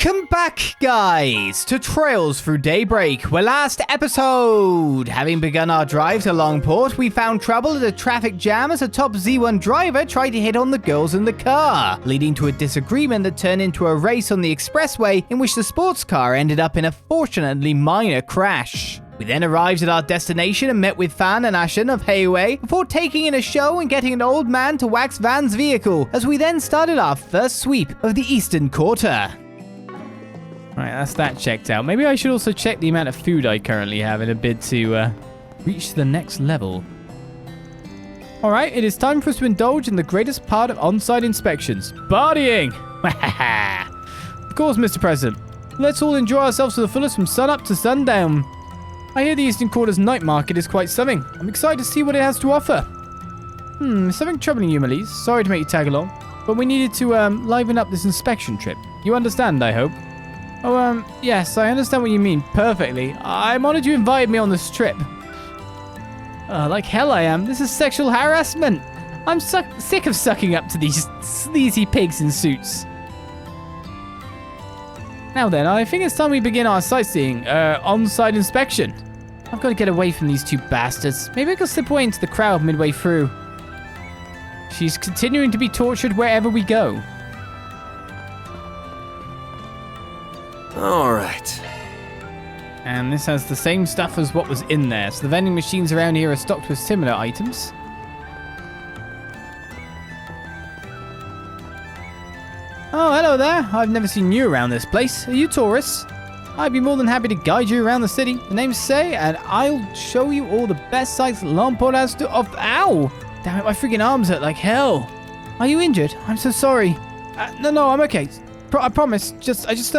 Welcome back, guys, to Trails Through Daybreak, where last episode, having begun our drive to Langport, we found trouble at a traffic jam as a top Z1 driver tried to hit on the girls in the car, leading to a disagreement that turned into a race on the expressway in which the sports car ended up in a fortunately minor crash. We then arrived at our destination and met with Fan and Ashen of Heiwei before taking in a show and getting an old man to wax Van's vehicle, as we then started our first sweep of the Eastern Quarter. Right, that's that checked out. Maybe I should also check the amount of food I currently have in a bid to reach the next level. Alright, it is time for us to indulge in the greatest part of on-site inspections. Partying! Of course, Mr. President. Let's all enjoy ourselves to the fullest from sun-up to sundown. I hear the Eastern Quarter's night market is quite stunning. I'm excited to see what it has to offer. Is something troubling you, Melise? Sorry to make you tag along, but we needed to liven up this inspection trip. You understand, I hope? Oh, yes, I understand what you mean perfectly. I'm honored you invited me on this trip. Like hell I am. This is sexual harassment. I'm sick of sucking up to these sleazy pigs in suits. Now then, I think it's time we begin our sightseeing, on-site inspection. I've got to get away from these two bastards. Maybe I can slip away into the crowd midway through. She's continuing to be tortured wherever we go. All right. And this has the same stuff as what was in there. So the vending machines around here are stocked with similar items. Oh, hello there. I've never seen you around this place. Are you tourists? I'd be more than happy to guide you around the city. The name's Say, and I'll show you all the best sights Langport has to offer. Ow! Damn it, my freaking arms hurt like hell. Are you injured? I'm so sorry. No, I'm okay. I promise. I just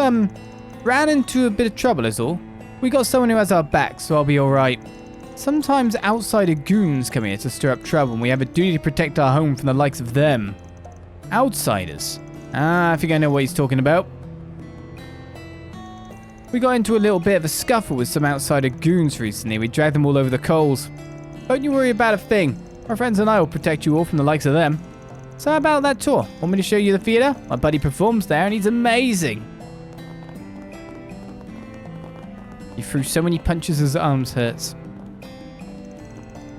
ran into a bit of trouble is all. We got someone who has our back, so I'll be alright. Sometimes outsider goons come here to stir up trouble, and we have a duty to protect our home from the likes of them. Outsiders? I think I know what he's talking about. We got into a little bit of a scuffle with some outsider goons recently. We dragged them all over the coals. Don't you worry about a thing. Our friends and I will protect you all from the likes of them. So how about that tour? Want me to show you the theater? My buddy performs there and he's amazing. He threw so many punches his arms hurts.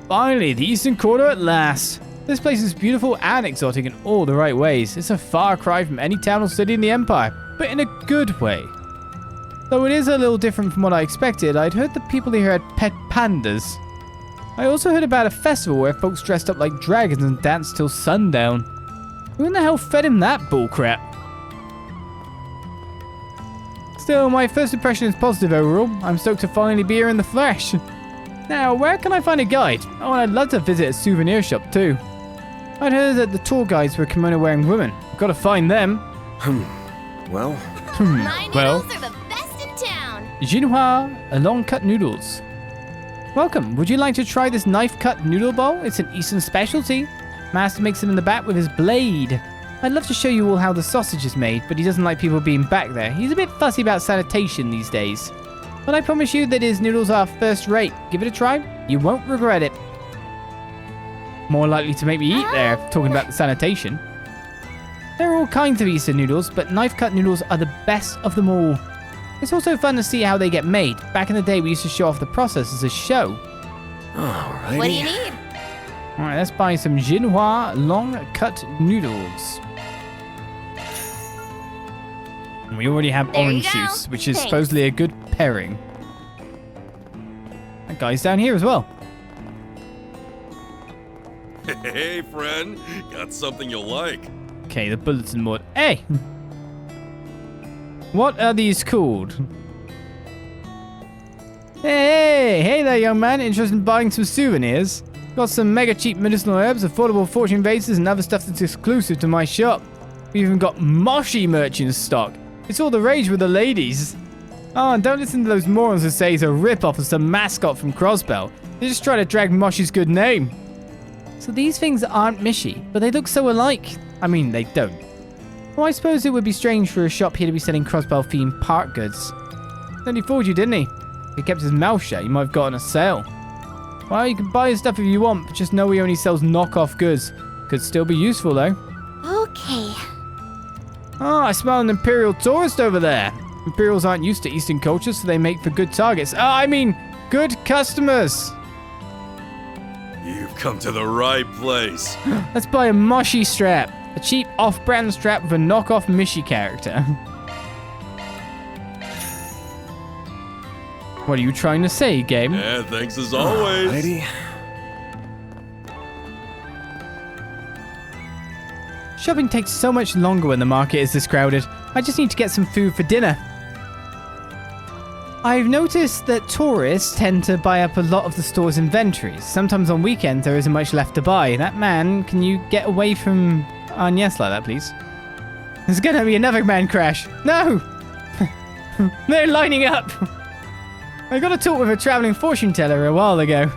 Finally, the Eastern Quarter at last. This place is beautiful and exotic in all the right ways. It's a far cry from any town or city in the Empire, but in a good way. Though it is a little different from what I expected, I'd heard that people here had pet pandas. I also heard about a festival where folks dressed up like dragons and danced till sundown. Who in the hell fed him that bullcrap? Still, my first impression is positive overall. I'm stoked to finally be here in the flesh. Now, where can I find a guide? Oh, and I'd love to visit a souvenir shop too. I'd heard that the tour guides were kimono-wearing women. I've got to find them. Well. My noodles are the best in town. Jinhua long-cut noodles. Welcome. Would you like to try this knife-cut noodle bowl? It's an Eastern specialty. Master makes them in the back with his blade. I'd love to show you all how the sausage is made, but he doesn't like people being back there. He's a bit fussy about sanitation these days. But I promise you that his noodles are first rate. Give it a try. You won't regret it. More likely to make me eat there, talking about the sanitation. There are all kinds of Eastern noodles, but knife-cut noodles are the best of them all. It's also fun to see how they get made. Back in the day, we used to show off the process as a show. Alrighty. What do you need? Alright, let's buy some Jinhua long-cut noodles. And we already have There orange you go. juice, which is Thanks. supposedly a good pairing. That guy's down here as well. Hey, friend. Got something you'll like. Okay, the bulletin board. Hey! What are these called? Hey there, young man. Interested in buying some souvenirs? Got some mega cheap medicinal herbs, affordable fortune vases, and other stuff that's exclusive to my shop. We even got Moshi merch in stock. It's all the rage with the ladies. Oh, and don't listen to those morons who say he's a rip-off of some mascot from Crossbell. They just try to drag Moshi's good name. So these things aren't Mishi, but they look so alike. I mean, they don't. Well, I suppose it would be strange for a shop here to be selling Crossbell-themed park goods. Then he fooled you, didn't he? If he kept his mouth shut, he might have gotten a sale. Well, you can buy his stuff if you want, but just know he only sells knockoff goods. Could still be useful, though. Okay. Oh, I smell an Imperial tourist over there. Imperials aren't used to Eastern culture, so they make for good targets. Good customers. You've come to the right place. Let's buy a Moshi strap. A cheap off-brand strap with a knockoff Mishi character. What are you trying to say, game? Yeah, thanks as always. Alrighty. Shopping takes so much longer when the market is this crowded. I just need to get some food for dinner. I've noticed that tourists tend to buy up a lot of the store's inventories. Sometimes on weekends there isn't much left to buy. That man, can you get away from Agnès like that, please? There's gonna be another man crash. No! They're lining up! I got a talk with a traveling fortune teller a while ago.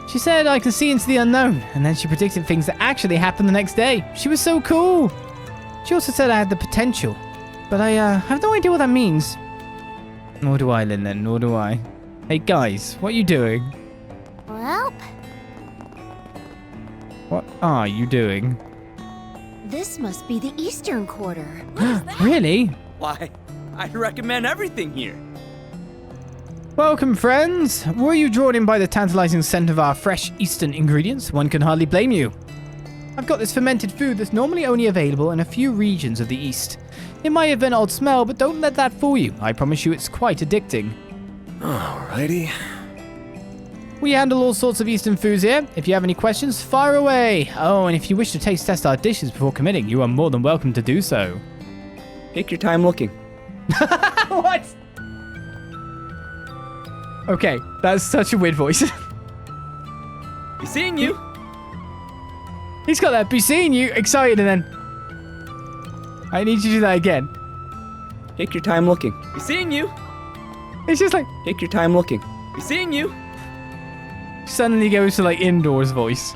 She said I can see into the unknown, and then she predicted things that actually happened the next day. She was so cool. She also said I had the potential, but I have no idea what that means. Nor do I, Lin, nor do I. Hey guys, what are you doing? Well, What are you doing? this must be the Eastern Quarter. Really? Why, I'd recommend everything here. Welcome, friends. Were you drawn in by the tantalizing scent of our fresh Eastern ingredients? One can hardly blame you. I've got this fermented food that's normally only available in a few regions of the East. It might have an odd smell, but don't let that fool you. I promise you it's quite addicting. Alrighty. We handle all sorts of Eastern foods here. If you have any questions, fire away. Oh, and if you wish to taste test our dishes before committing, you are more than welcome to do so. Take your time looking. What? Okay, that's such a weird voice. Be seeing you. He's got that be seeing you excited and then... I need you to do that again. Take your time looking. Be seeing you. It's just like... Take your time looking. Be seeing you. Suddenly goes to like indoors voice.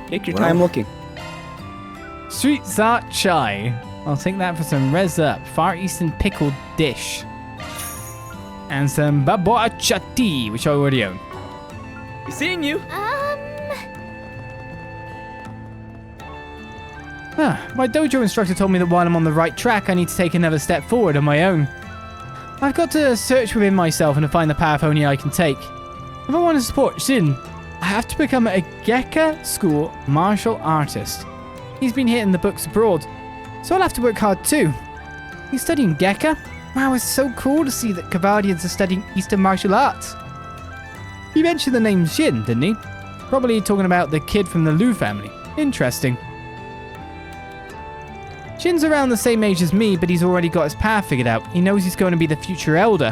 Take your time looking. Sweet Zart Chai. I'll take that for some res up. Far Eastern pickled dish. And some Baboa Chatti, which I already own. Be seeing you. My dojo instructor told me that while I'm on the right track, I need to take another step forward on my own. I've got to search within myself and to find the path only I can take. If I want to support Shin, I have to become a Geka school martial artist. He's been hitting the books abroad, so I'll have to work hard too. He's studying Geka? Wow, it's so cool to see that Calvardians are studying Eastern martial arts. He mentioned the name Shin, didn't he? Probably talking about the kid from the Liu family. Interesting. Shin's around the same age as me, but he's already got his path figured out. He knows he's going to be the future elder.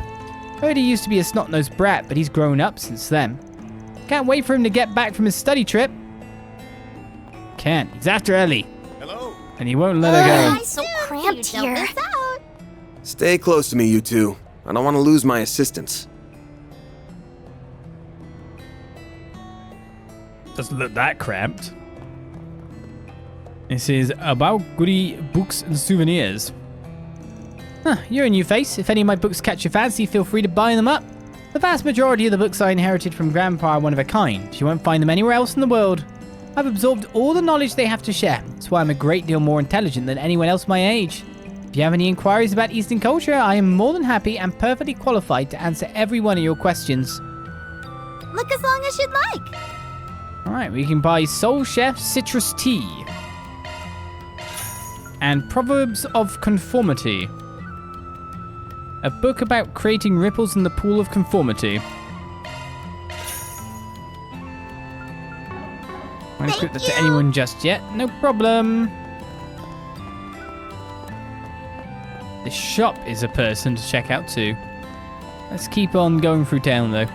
Heard he used to be a snot-nosed brat, but he's grown up since then. Can't wait for him to get back from his study trip. Can't. He's after Ellie. Hello. And he won't let her go. It's so cramped here. Stay close to me, you two. I don't want to lose my assistance. Doesn't look that cramped. This is about goody books and souvenirs. You're a new face. If any of my books catch your fancy, feel free to buy them up. The vast majority of the books I inherited from Grandpa are one of a kind. You won't find them anywhere else in the world. I've absorbed all the knowledge they have to share. That's why I'm a great deal more intelligent than anyone else my age. If you have any inquiries about Eastern culture, I am more than happy and perfectly qualified to answer every one of your questions. Look as long as you'd like. Alright, we can buy Soul Chef Citrus Tea. And Proverbs of Conformity. A book about creating ripples in the pool of conformity. I won't equip that to anyone just yet. No problem. This shop is a person to check out too. Let's keep on going through town though.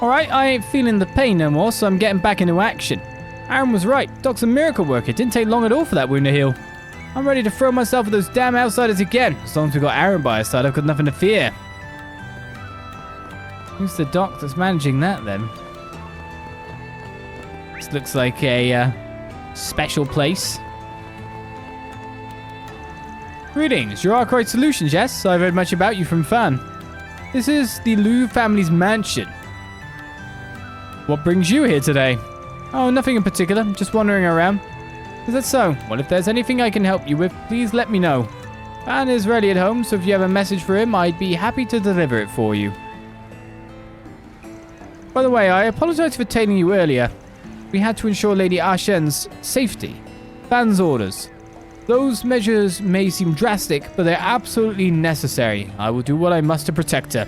Alright, I ain't feeling the pain no more, so I'm getting back into action. Aaron was right. Doc's a miracle worker. It didn't take long at all for that wound to heal. I'm ready to throw myself at those damn outsiders again. As long as we've got Aaron by our side, I've got nothing to fear. Who's the doc that's managing that then? This looks like a special place. Greetings, your Arkride Solutions, yes? I've heard much about you from Fan. This is the Liu family's mansion. What brings you here today? Oh, nothing in particular. Just wandering around. Is that so? Well, if there's anything I can help you with, please let me know. Van is ready at home, so if you have a message for him, I'd be happy to deliver it for you. By the way, I apologize for detaining you earlier. We had to ensure Lady Ashen's safety. Van's orders. Those measures may seem drastic, but they're absolutely necessary. I will do what I must to protect her.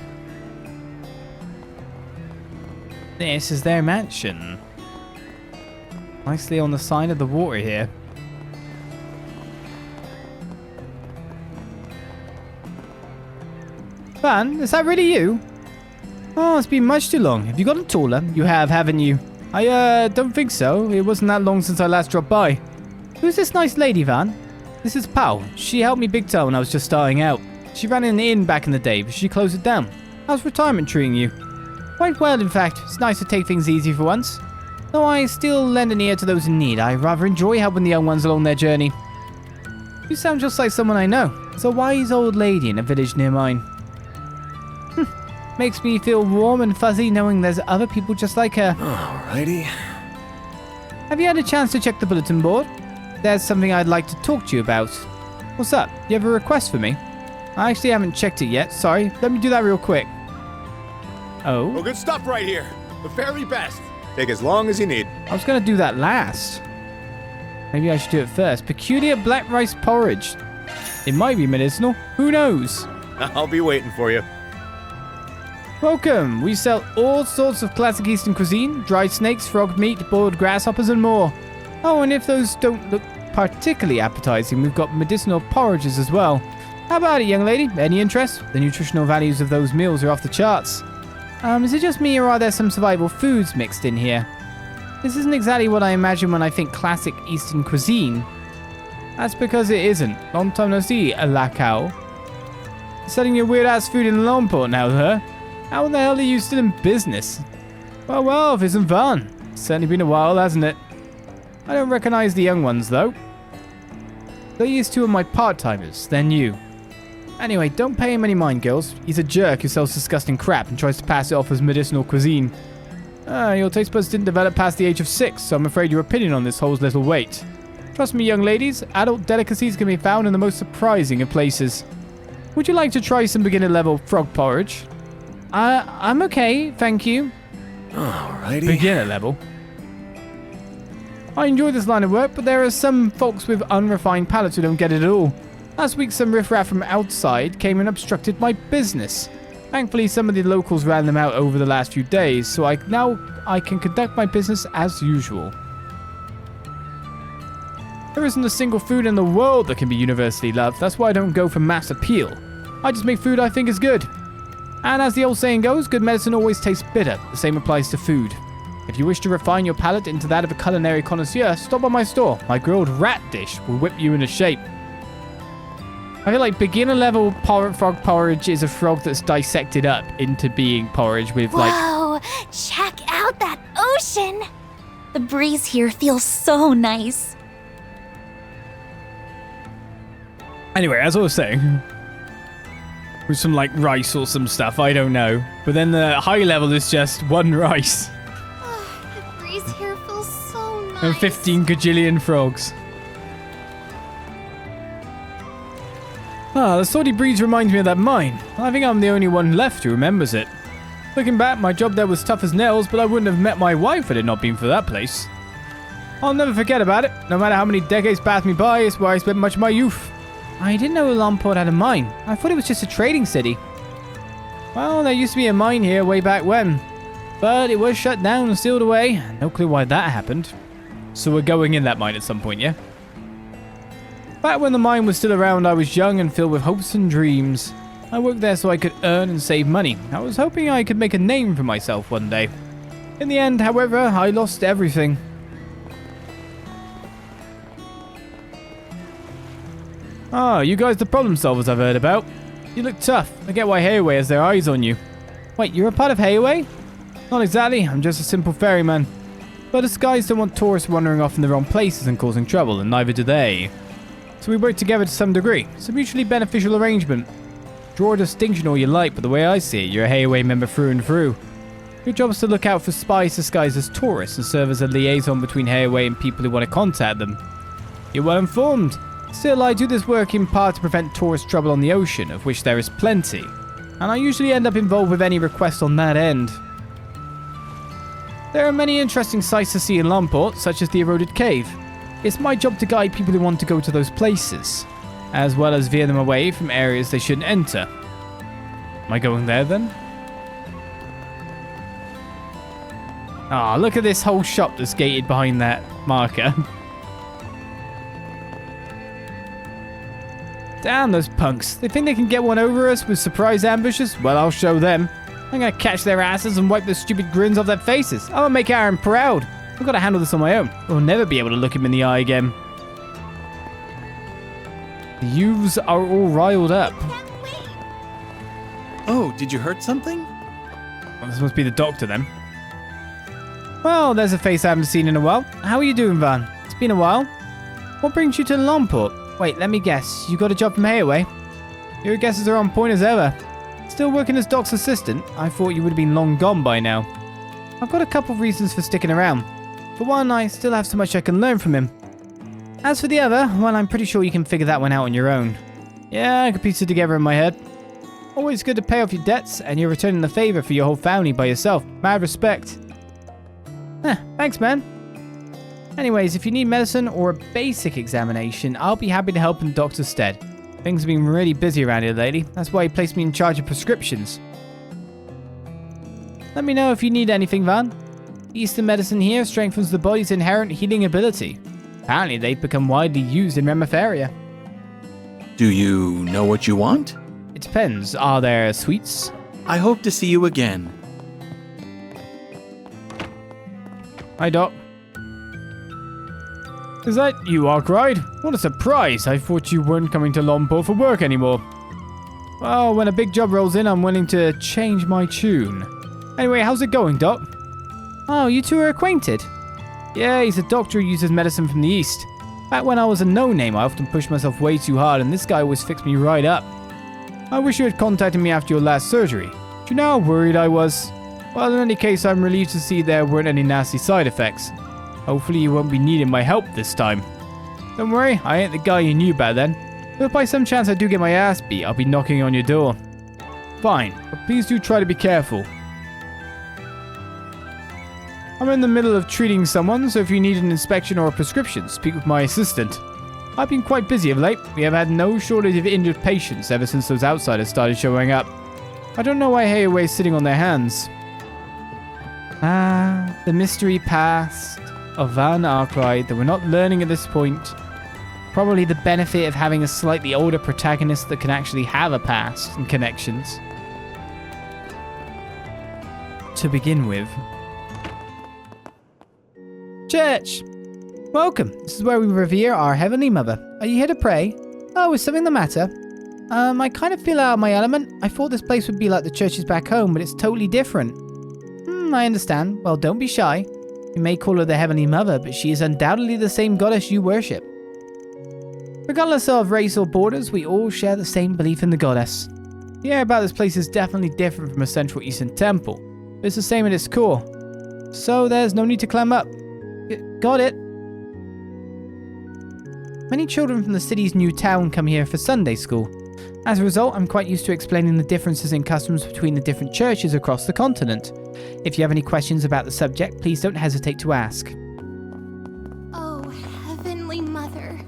This is their mansion. Nicely on the side of the water here. Van, is that really you? Oh, it's been much too long. Have you gotten taller? You have, haven't you? I don't think so. It wasn't that long since I last dropped by. Who's this nice lady, Van? This is Pal. She helped me big time when I was just starting out. She ran an inn back in the day, but she closed it down. How's retirement treating you? Quite well, in fact. It's nice to take things easy for once. Though I still lend an ear to those in need, I rather enjoy helping the young ones along their journey. You sound just like someone I know. It's a wise old lady in a village near mine. Makes me feel warm and fuzzy knowing there's other people just like her. Alrighty. Have you had a chance to check the bulletin board? There's something I'd like to talk to you about. What's up? You have a request for me? I actually haven't checked it yet. Sorry. Let me do that real quick. Oh? Well, good stuff right here. The very best. Take as long as you need. I was going to do that last. Maybe I should do it first. Peculiar black rice porridge. It might be medicinal. Who knows? I'll be waiting for you. Welcome. We sell all sorts of classic Eastern cuisine, dried snakes, frog meat, boiled grasshoppers, and more. Oh, and if those don't look particularly appetizing, we've got medicinal porridges as well. How about it, young lady? Any interest? The nutritional values of those meals are off the charts. Is it just me, or are there some survival foods mixed in here? This isn't exactly what I imagine when I think classic Eastern cuisine. That's because it isn't. Long time no see, Alakao. Selling your weird-ass food in Langport now, huh? How the hell are you still in business? Well, if isn't fun. It's certainly been a while, hasn't it? I don't recognize the young ones, though. These two are my part-timers, they're new. Anyway, don't pay him any mind, girls. He's a jerk who sells disgusting crap and tries to pass it off as medicinal cuisine. Your taste buds didn't develop past the age of 6, so I'm afraid your opinion on this holds little weight. Trust me, young ladies, adult delicacies can be found in the most surprising of places. Would you like to try some beginner-level frog porridge? I'm okay, thank you. Alrighty. Beginner level. I enjoy this line of work, but there are some folks with unrefined palates who don't get it at all. Last week, some riffraff from outside came and obstructed my business. Thankfully, some of the locals ran them out over the last few days, so I can conduct my business as usual. There isn't a single food in the world that can be universally loved. That's why I don't go for mass appeal. I just make food I think is good. And as the old saying goes, good medicine always tastes bitter. The same applies to food. If you wish to refine your palate into that of a culinary connoisseur, stop by my store. My grilled rat dish will whip you into shape. I feel like beginner level frog porridge is a frog that's dissected up into being porridge with Whoa! Check out that ocean! The breeze here feels so nice. Anyway, as I was saying, with some rice or some stuff, I don't know. But then the high level is just one rice. The breeze here feels so nice. And 15 gajillion frogs. The salty breeze reminds me of that mine. I think I'm the only one left who remembers it. Looking back, my job there was tough as nails, but I wouldn't have met my wife had it not been for that place. I'll never forget about it. No matter how many decades pass me by, it's where I spent much of my youth. I didn't know Langport had a mine. I thought it was just a trading city. Well, there used to be a mine here way back when. But it was shut down and sealed away. No clue why that happened. So we're going in that mine at some point, yeah? Back when the mine was still around, I was young and filled with hopes and dreams. I worked there so I could earn and save money. I was hoping I could make a name for myself one day. In the end, however, I lost everything. You guys the problem solvers I've heard about. You look tough. I get why Hayway has their eyes on you. Wait, you're a part of Hayway? Not exactly. I'm just a simple ferryman. But the skies don't want tourists wandering off in the wrong places and causing trouble, and neither do they. So we work together to some degree. It's a mutually beneficial arrangement. Draw a distinction all you like, but the way I see it, you're a Hayway member through and through. Your job is to look out for spies disguised as tourists and serve as a liaison between Hayway and people who want to contact them. You're well informed. Still, I do this work in part to prevent tourist trouble on the ocean, of which there is plenty. And I usually end up involved with any requests on that end. There are many interesting sights to see in Langport, such as the eroded cave. It's my job to guide people who want to go to those places, as well as veer them away from areas they shouldn't enter. Am I going there then? Ah, look at this whole shop that's gated behind that marker. Damn those punks. They think they can get one over us with surprise ambushes? Well, I'll show them. I'm gonna catch their asses and wipe their stupid grins off their faces. I'll make Aaron proud. I've gotta handle this on my own. We'll never be able to look him in the eye again. The youths are all riled up. Oh, did you hurt something? Well, this must be the doctor then. Well, there's a face I haven't seen in a while. How are you doing, Van? It's been a while. What brings you to Langport? Wait, let me guess. You got a job from Hayway? Your guesses are on point as ever. Still working as Doc's assistant? I thought you would have been long gone by now. I've got a couple of reasons for sticking around. For one, I still have so much I can learn from him. As for the other, well, I'm pretty sure you can figure that one out on your own. Yeah, I could piece it together in my head. Always good to pay off your debts, and you're returning the favor for your whole family by yourself. Mad respect. Thanks, man. Anyways, if you need medicine or a basic examination, I'll be happy to help in the doctor's stead. Things have been really busy around here lately. That's why he placed me in charge of prescriptions. Let me know if you need anything, Van. Eastern medicine here strengthens the body's inherent healing ability. Apparently, they've become widely used in Remifera. Do you know what you want? It depends. Are there sweets? I hope to see you again. Hi, Doc. Is that you, Arkride? What a surprise. I thought you weren't coming to Langport for work anymore. Well, when a big job rolls in, I'm willing to change my tune. Anyway, how's it going, Doc? Oh, you two are acquainted? Yeah, he's a doctor who uses medicine from the East. Back when I was a no-name, I often pushed myself way too hard, and this guy always fixed me right up. I wish you had contacted me after your last surgery. Do you know how worried I was? Well, in any case, I'm relieved to see there weren't any nasty side effects. Hopefully you won't be needing my help this time. Don't worry, I ain't the guy you knew back then. But if by some chance I do get my ass beat, I'll be knocking on your door. Fine, but please do try to be careful. I'm in the middle of treating someone, so if you need an inspection or a prescription, speak with my assistant. I've been quite busy of late. We have had no shortage of injured patients ever since those outsiders started showing up. I don't know why Hayway's sitting on their hands. Ah, the mystery past of Van Arkride that we're not learning at this point. Probably the benefit of having a slightly older protagonist that can actually have a past and connections. To begin with. Church! Welcome. This is where we revere our Heavenly Mother. Are you here to pray? Oh, is something the matter? I kind of feel out of my element. I thought this place would be like the churches back home, but it's totally different. I understand. Well, don't be shy. You may call her the Heavenly Mother, but she is undoubtedly the same goddess you worship. Regardless of race or borders, we all share the same belief in the goddess. The air about this place is definitely different from a Central Eastern temple, but it's the same at its core. So there's no need to climb up. Got it. Many children from the city's new town come here for Sunday school. As a result, I'm quite used to explaining the differences in customs between the different churches across the continent. If you have any questions about the subject, please don't hesitate to ask. Oh, Heavenly Mother.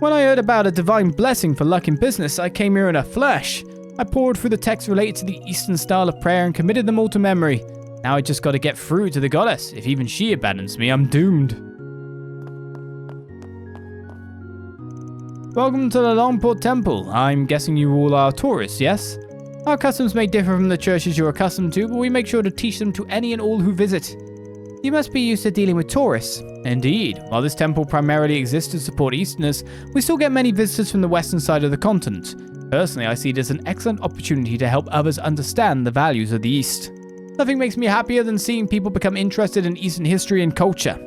When I heard about a divine blessing for luck in business, I came here in a flash. I poured through the texts related to the Eastern style of prayer and committed them all to memory. Now I just gotta get through to the goddess. If even she abandons me, I'm doomed. Welcome to the Langport Temple. I'm guessing you all are tourists, yes? Our customs may differ from the churches you're accustomed to, but we make sure to teach them to any and all who visit. You must be used to dealing with tourists. Indeed, while this temple primarily exists to support Easterners, we still get many visitors from the western side of the continent. Personally, I see it as an excellent opportunity to help others understand the values of the East. Nothing makes me happier than seeing people become interested in Eastern history and culture.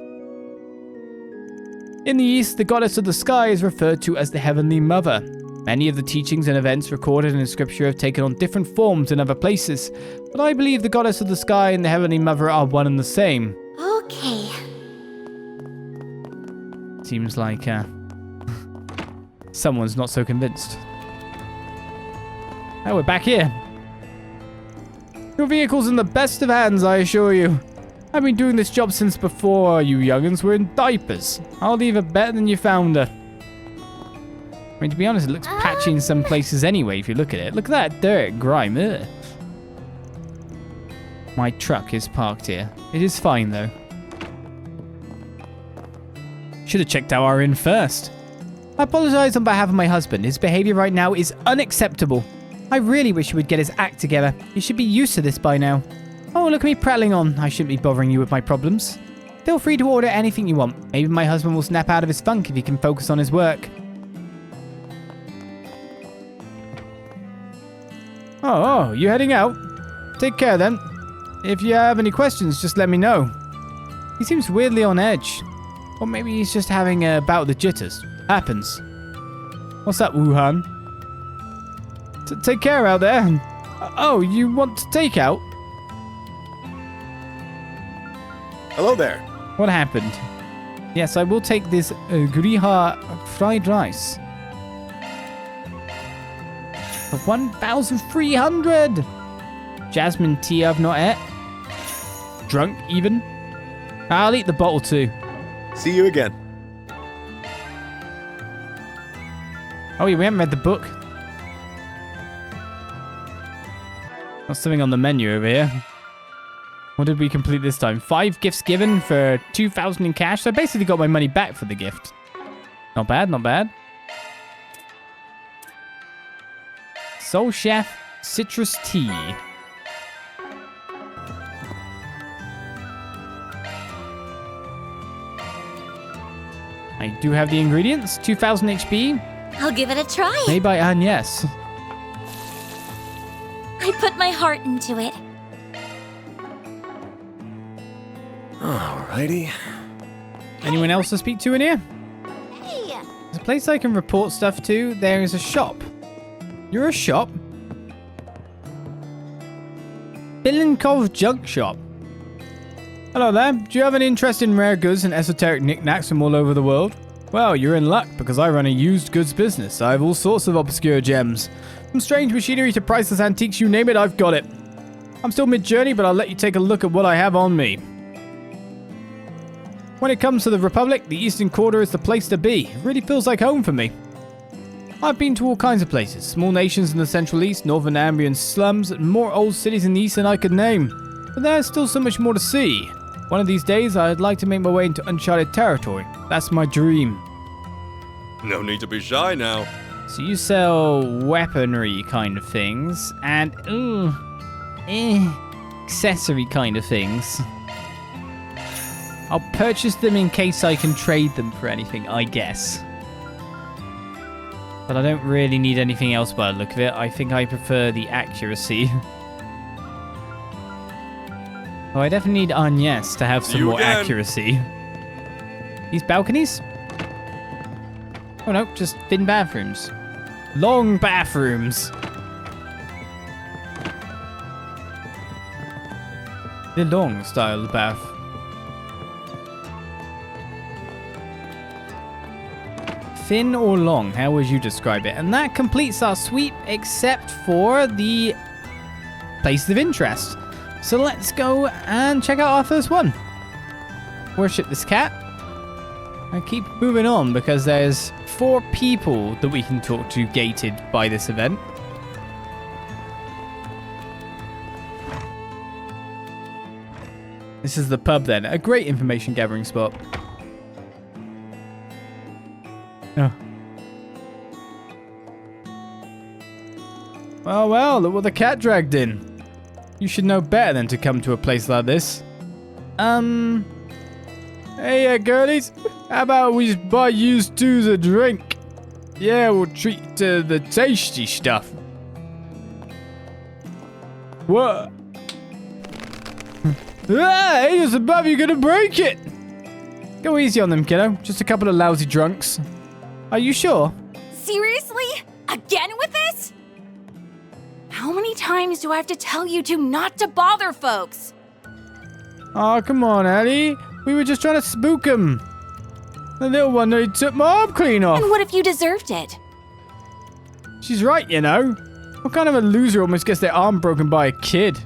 In the East, the goddess of the sky is referred to as the Heavenly Mother. Many of the teachings and events recorded in Scripture have taken on different forms in other places, but I believe the goddess of the sky and the Heavenly Mother are one and the same. Okay. Seems like someone's not so convinced. Oh, we're back here. Your vehicle's in the best of hands, I assure you. I've been doing this job since before you young'uns were in diapers. I'll leave her better than you found her. I mean, to be honest, it looks patchy in some places anyway, if you look at it. Look at that dirt, grime. Ugh. My truck is parked here. It is fine, though. Should have checked out our inn first. I apologize on behalf of my husband. His behavior right now is unacceptable. I really wish he would get his act together. He should be used to this by now. Oh, look at me prattling on. I shouldn't be bothering you with my problems. Feel free to order anything you want. Maybe my husband will snap out of his funk if he can focus on his work. Oh, you heading out? Take care then. If you have any questions, just let me know. He seems weirdly on edge. Or maybe he's just having a bout of the jitters. Happens. What's that, Wuhan? Take care out there. Oh, you want to take out? Hello there. What happened? Yes, I will take this Griha fried rice. For 1,300! Jasmine tea I've not ate. Drunk, even. I'll eat the bottle too. See you again. Oh yeah, we haven't read the book. What's something on the menu over here? What did we complete this time? 5 gifts given for 2,000 in cash. So I basically got my money back for the gift. Not bad, not bad. Soul Chef Citrus Tea. I do have the ingredients. 2,000 HP. I'll give it a try. Made by Agnès. I put my heart into it. Alrighty. Anyone else to speak to in here? Hey! There's a place I can report stuff to. There is a shop. You're a shop? Bilinkov Junk Shop. Hello there. Do you have an interest in rare goods and esoteric knickknacks from all over the world? Well, you're in luck because I run a used goods business. I have all sorts of obscure gems. From strange machinery to priceless antiques, you name it, I've got it. I'm still mid-journey, but I'll let you take a look at what I have on me. When it comes to the Republic, the Eastern Quarter is the place to be. It really feels like home for me. I've been to all kinds of places. Small nations in the Central East, Northern Ambrian slums, and more old cities in the East than I could name. But there's still so much more to see. One of these days, I'd like to make my way into uncharted territory. That's my dream. No need to be shy now. So you sell weaponry kind of things, and accessory kind of things. I'll purchase them in case I can trade them for anything, I guess. But I don't really need anything else by the look of it. I think I prefer the accuracy. Oh, I definitely need Agnès to have some more accuracy. These balconies? Oh no, just thin bathrooms. Long bathrooms. The long style bath. Thin or long, how would you describe it? And that completes our sweep, except for the places of interest. So let's go and check out our first one. Worship this cat. I keep moving on because there's 4 people that we can talk to gated by this event. This is the pub then. A great information gathering spot. Oh. Well, look what the cat dragged in. You should know better than to come to a place like this. Hey, girlies. How about we just buy you twos a drink? Yeah, we'll treat you to the tasty stuff. What? Hey, it's above, you're gonna break it. Go easy on them, kiddo. Just a couple of lousy drunks. Are you sure? Seriously? Again with this? How many times do I have to tell you two not to bother folks? Oh, come on, Ellie. We were just trying to spook them. The little one that took my arm clean off. And what if you deserved it? She's right, you know. What kind of a loser almost gets their arm broken by a kid?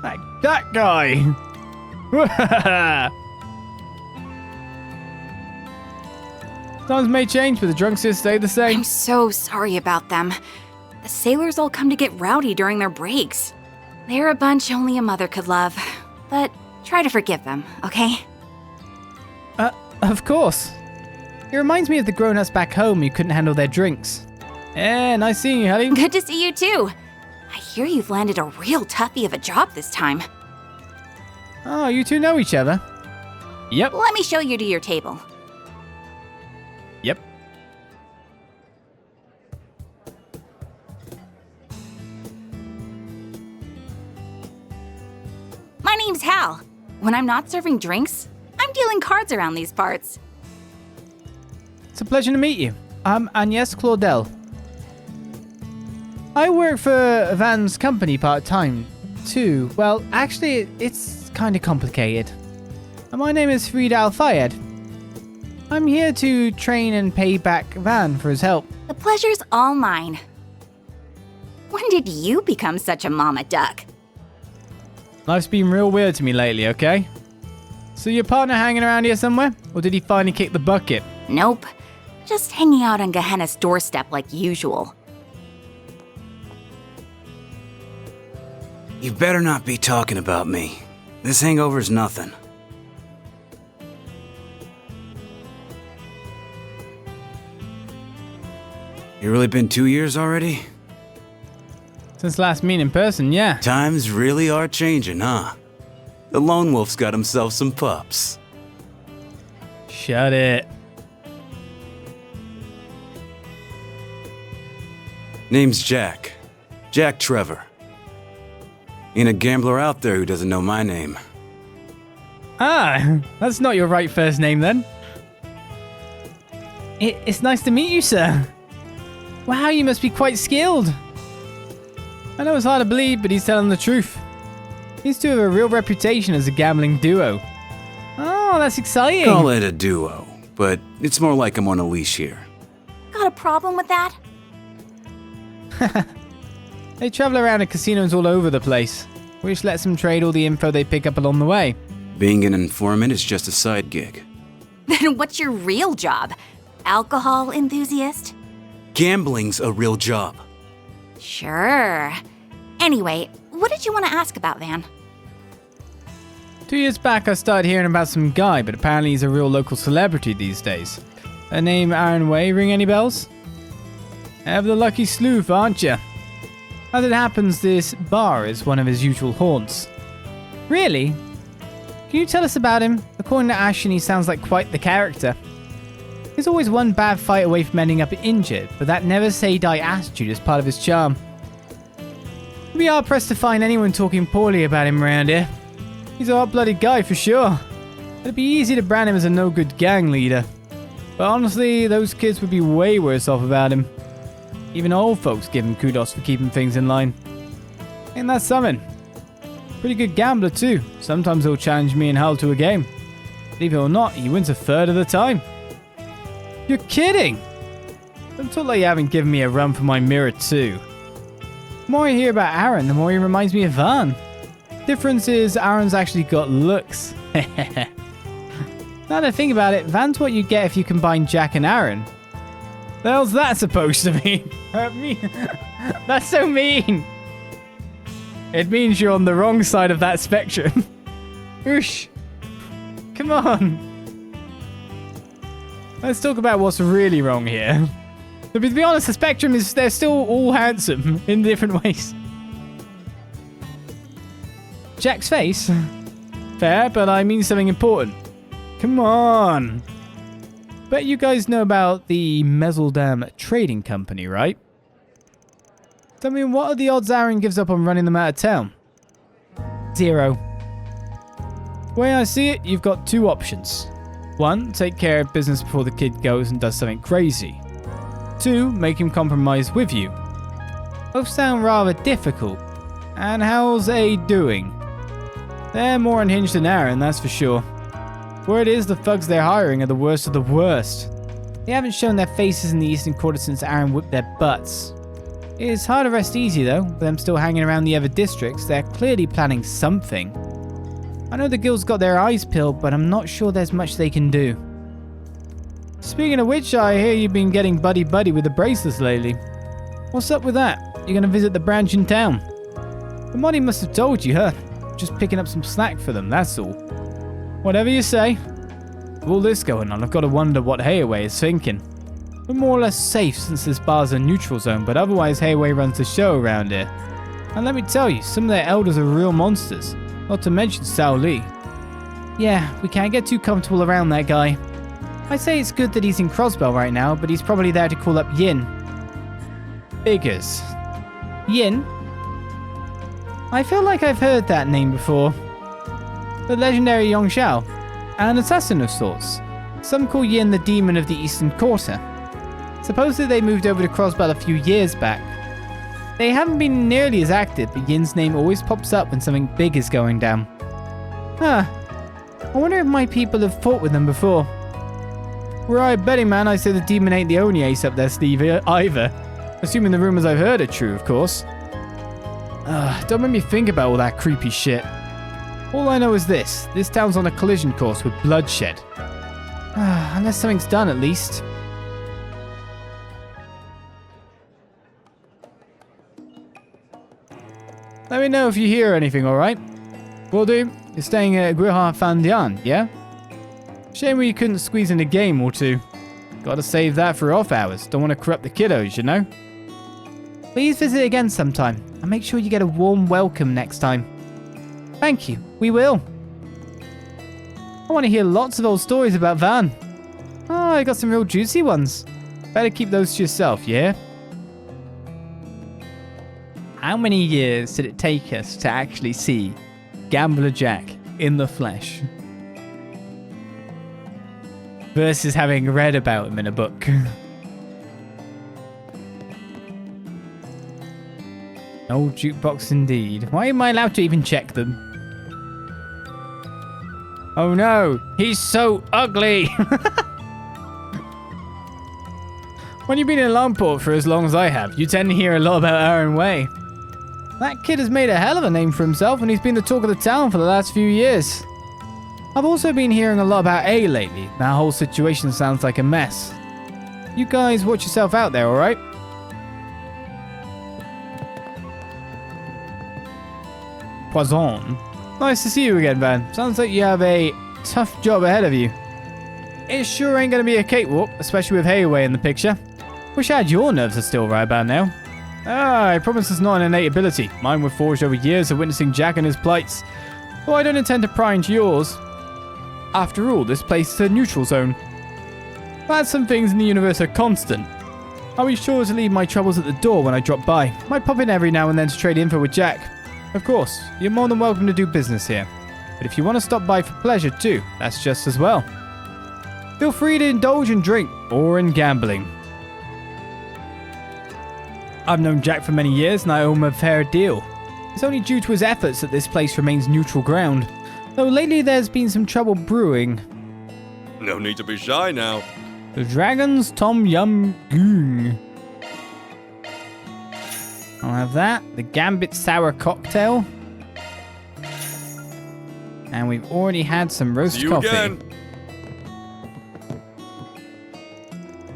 Like that guy. Times may change, but the drunks stay the same. I'm so sorry about them. The sailors all come to get rowdy during their breaks. They're a bunch only a mother could love. But try to forgive them, okay? Of course. It reminds me of the grown-ups back home who couldn't handle their drinks. Nice seeing you, honey. Good to see you too. I hear you've landed a real toughie of a job this time. Oh, you two know each other? Yep. Let me show you to your table. Yep. My name's Hal. When I'm not serving drinks, I'm dealing cards around these parts. It's a pleasure to meet you. I'm Agnès Claudel. I work for Van's company part-time, too. Well, actually, it's kind of complicated. And my name is Fried Al-Fayed. I'm here to train and pay back Van for his help. The pleasure's all mine. When did you become such a mama duck? Life's been real weird to me lately, okay? So your partner hanging around here somewhere? Or did he finally kick the bucket? Nope. Just hanging out on Gehenna's doorstep like usual. You better not be talking about me. This hangover's nothing. You really been 2 years already? Since last meeting in person, yeah. Times really are changing, huh? The lone wolf's got himself some pups. Shut it. Name's Jack. Jack Trevor. Ain't a gambler out there who doesn't know my name. Ah, that's not your right first name then. It's nice to meet you, sir. Wow, you must be quite skilled. I know it's hard to believe, but he's telling the truth. These two have a real reputation as a gambling duo. Oh, that's exciting. Call it a duo, but it's more like I'm on a leash here. Got a problem with that? They travel around at casinos all over the place, which lets them trade all the info they pick up along the way. Being an informant is just a side gig. Then what's your real job? Alcohol enthusiast? Gambling's a real job. Sure. Anyway, what did you want to ask about, Van? 2 years back, I started hearing about some guy, but apparently he's a real local celebrity these days. A name Aaron Way, ring any bells? Ever the lucky sleuth, aren't you? As it happens, this bar is one of his usual haunts. Really? Can you tell us about him? According to Ashen, he sounds like quite the character. He's always one bad fight away from ending up injured, but that never-say-die attitude is part of his charm. We are pressed to find anyone talking poorly about him around here. He's a hot-blooded guy for sure. It'd be easy to brand him as a no-good gang leader. But honestly, those kids would be way worse off about him. Even old folks give him kudos for keeping things in line. Ain't that something? Pretty good gambler too. Sometimes he'll challenge me and Hal to a game. Believe it or not, he wins a third of the time. You're kidding! Don't talk like you haven't given me a run for my mirror too. The more I hear about Aaron, the more he reminds me of Van. Difference is Aaron's actually got looks. Now that I think about it, Van's what you get if you combine Jack and Aaron. The hell's that supposed to mean? That's so mean. It means you're on the wrong side of that spectrum. Oosh. Come on. Let's talk about what's really wrong here. But to be honest, the spectrum is, they're still all handsome in different ways. Jack's face? Fair, but I mean something important. Come on. Bet you guys know about the Meseldam Trading Company, right? I mean, what are the odds Aaron gives up on running them out of town? 0. The way I see it, you've got two options. 1, take care of business before the kid goes and does something crazy. 2, make him compromise with you. Both sound rather difficult. And how's A doing? They're more unhinged than Aaron, that's for sure. Word is the thugs they're hiring are the worst of the worst. They haven't shown their faces in the Eastern Quarter since Aaron whipped their butts. It is hard to rest easy though, with them still hanging around the other districts. They're clearly planning something. I know the guild's got their eyes peeled, but I'm not sure there's much they can do. Speaking of which, I hear you've been getting buddy-buddy with the bracelets lately. What's up with that? You're gonna visit the branch in town? The money must have told you, huh? Just picking up some slack for them, that's all. Whatever you say. With all this going on, I've got to wonder what Hayaway is thinking. We're more or less safe since this bar's a neutral zone, but otherwise Hayaway runs the show around here. And let me tell you, some of their elders are real monsters. Not to mention Sao Li. Yeah, we can't get too comfortable around that guy. I say it's good that he's in Crossbell right now, but he's probably there to call up Yin. Figures. Yin? I feel like I've heard that name before. The legendary Yongxiao. An assassin of sorts. Some call Yin the demon of the Eastern Quarter. Supposedly they moved over to Crossbell a few years back. They haven't been nearly as active, but Yin's name always pops up when something big is going down. Huh. I wonder if my people have fought with them before. Right, betting man, I say the demon ain't the only ace up their sleeve either. Assuming the rumors I've heard are true, of course. Don't make me think about all that creepy shit. All I know is this town's on a collision course with bloodshed. Unless something's done, at least. Let me know if you hear anything, alright? Will do. You're staying at Guiha Fandian, yeah? Shame we couldn't squeeze in a game or two. Gotta save that for off hours. Don't want to corrupt the kiddos, you know? Please visit again sometime, and make sure you get a warm welcome next time. Thank you, we will. I want to hear lots of old stories about Van. Oh, I got some real juicy ones. Better keep those to yourself, yeah? How many years did it take us to actually see Gambler Jack in the flesh? Versus having read about him in a book. Old jukebox indeed. Why am I allowed to even check them? Oh no, he's so ugly! When you've been in Langport for as long as I have, you tend to hear a lot about Aaron Way. That kid has made a hell of a name for himself and he's been the talk of the town for the last few years. I've also been hearing a lot about A lately. That whole situation sounds like a mess. You guys watch yourself out there, alright? Poisson. Nice to see you again, Van. Sounds like you have a tough job ahead of you. It sure ain't gonna be a cakewalk, especially with Hayaway in the picture. Wish I had your nerves are still right about now. I promise it's not an innate ability. Mine were forged over years of witnessing Jack and his plights. Though I don't intend to pry into yours. After all, this place is a neutral zone. But some things in the universe are constant. I'll be sure to leave my troubles at the door when I drop by. Might pop in every now and then to trade info with Jack. Of course, you're more than welcome to do business here. But if you want to stop by for pleasure too, that's just as well. Feel free to indulge in drink or in gambling. I've known Jack for many years and I owe him a fair deal. It's only due to his efforts that this place remains neutral ground. Though lately there's been some trouble brewing. No need to be shy now. The Dragon's Tom Yum Goong. I'll have that. The Gambit Sour Cocktail. And we've already had some roast See you coffee. Again.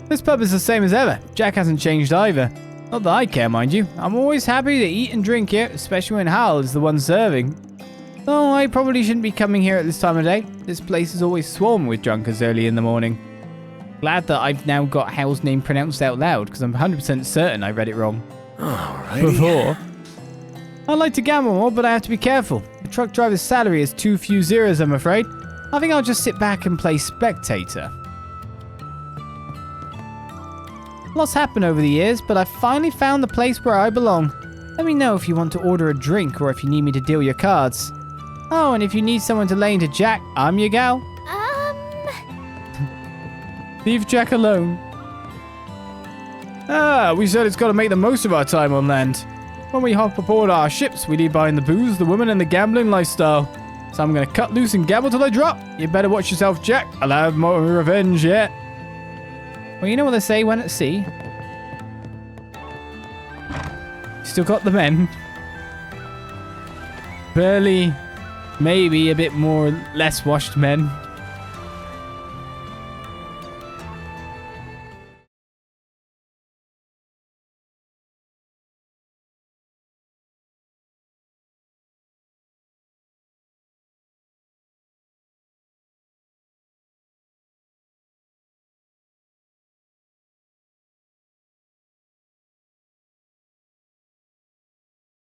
This pub is the same as ever. Jack hasn't changed either. Not that I care, mind you. I'm always happy to eat and drink here, especially when Hal is the one serving. Though I probably shouldn't be coming here at this time of day. This place is always swarming with drunkards early in the morning. Glad that I've now got Hal's name pronounced out loud, because I'm 100% certain I read it wrong. Alrighty. Before. I'd like to gamble more, but I have to be careful. The truck driver's salary is too few zeros, I'm afraid. I think I'll just sit back and play spectator. Lots happened over the years, but I finally found the place where I belong. Let me know if you want to order a drink or if you need me to deal your cards. Oh, and if you need someone to lay into Jack, I'm your gal. Leave Jack alone. We said it's got to make the most of our time on land. When we hop aboard our ships, we leave behind the booze, the women, and the gambling lifestyle. So I'm gonna cut loose and gamble till I drop. You better watch yourself, Jack. I'll have more revenge yet. Well, you know what they say when at sea? Still got the men. Barely, maybe a bit more less washed men.